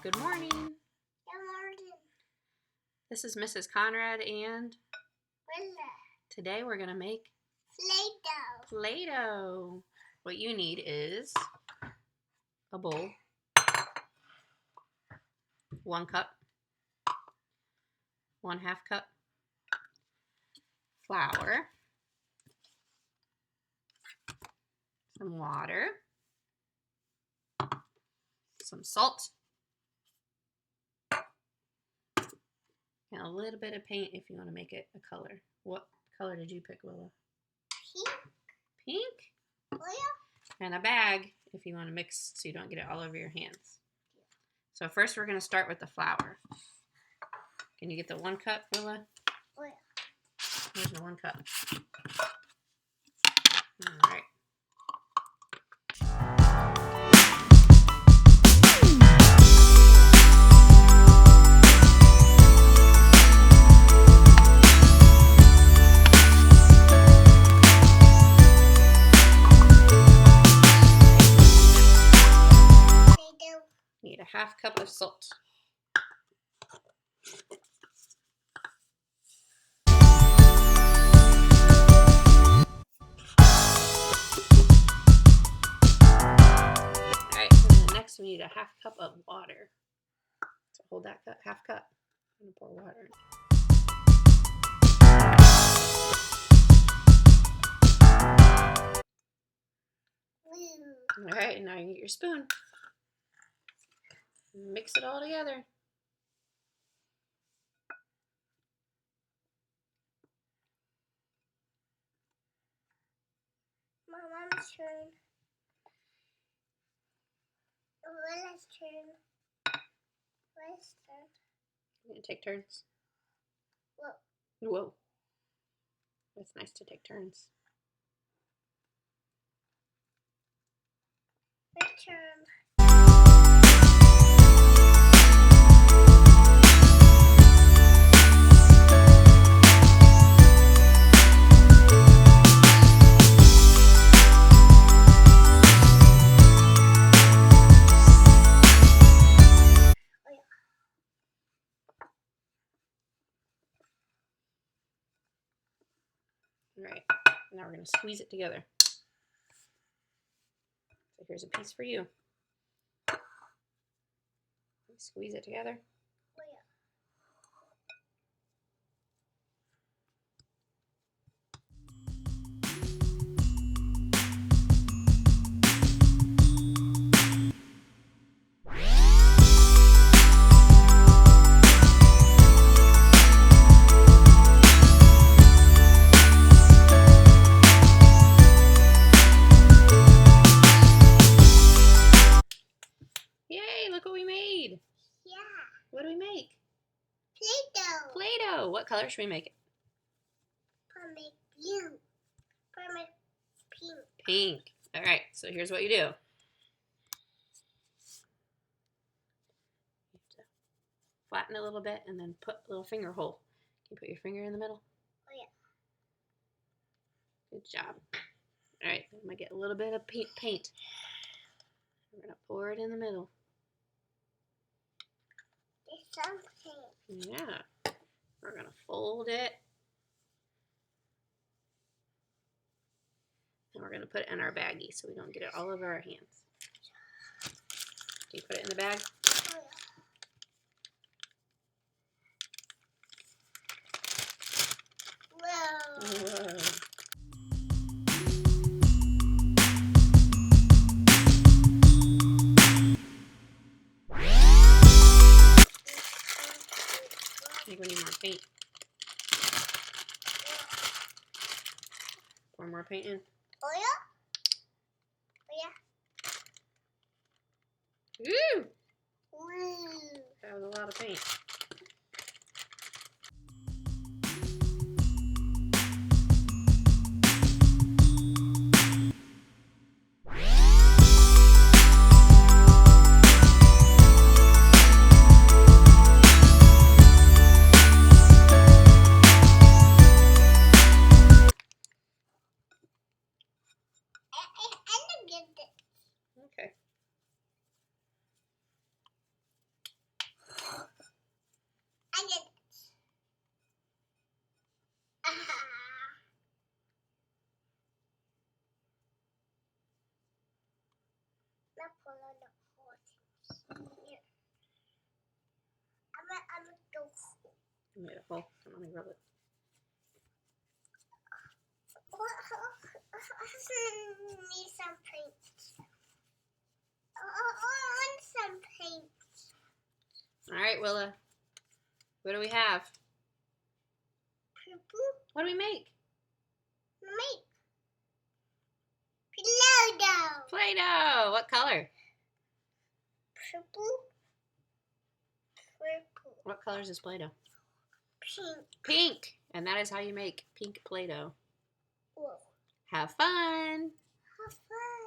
Good morning. Good morning. This is Mrs. Conrad and Willa. today we're going to make Playdough. Play-Doh. What you need is a bowl, 1 cup, 1/2 cup flour, some water, some salt, and a little bit of paint if you want to make it a color. What color did you pick, Willa? Pink. Pink? Willa. And a bag if you want to mix so you don't get it all over your hands. So first we're going to start with the flour. Can you get the 1 cup, Willa? Willa. Here's the 1 cup. All right. Need a 1/2 cup of salt. Alright, and then next we need a 1/2 cup of water. So hold that cup, 1/2 cup. I'm gonna pour water in. Alright, now you get your spoon. Mix it all together. My mom's turn. Willa's turn. Willa's turn. You gonna take turns? Whoa. Whoa. It's nice to take turns. My turn. Alright, now we're going to squeeze it together. So here's a piece for you. Squeeze it together. Yay, look what we made. Yeah. What do we make? Playdough. Play-Doh. What color should we make it? Permit blue. Permit pink. Pink. All right, so here's what you do. You have to flatten it a little bit and then put a little finger hole. Can you put your finger in the middle? Oh, yeah. Good job. All right, I'm going to get a little bit of paint. We're going to pour it in the middle. There's something. Yeah. We're going to fold it. And we're going to put it in our baggie so we don't get it all over our hands. Can you put it in the bag? Oh, yeah. Whoa. Whoa. I think we need more paint. Pour more paint in. Oh, yeah. Oh, yeah. Woo! Woo. That was a lot of paint. Okay. the horse. Here. I'm gonna go. You made a hole. Come on, let me rub it. Need some paint. I want some paint. All right, Willa. What do we have? Purple. What do we make? Make. Playdough. Play-Doh. What color? Purple. Purple. What colors is Play-Doh? Pink. Pink. And that is how you make pink Play-Doh. Whoa. Have fun. Have fun.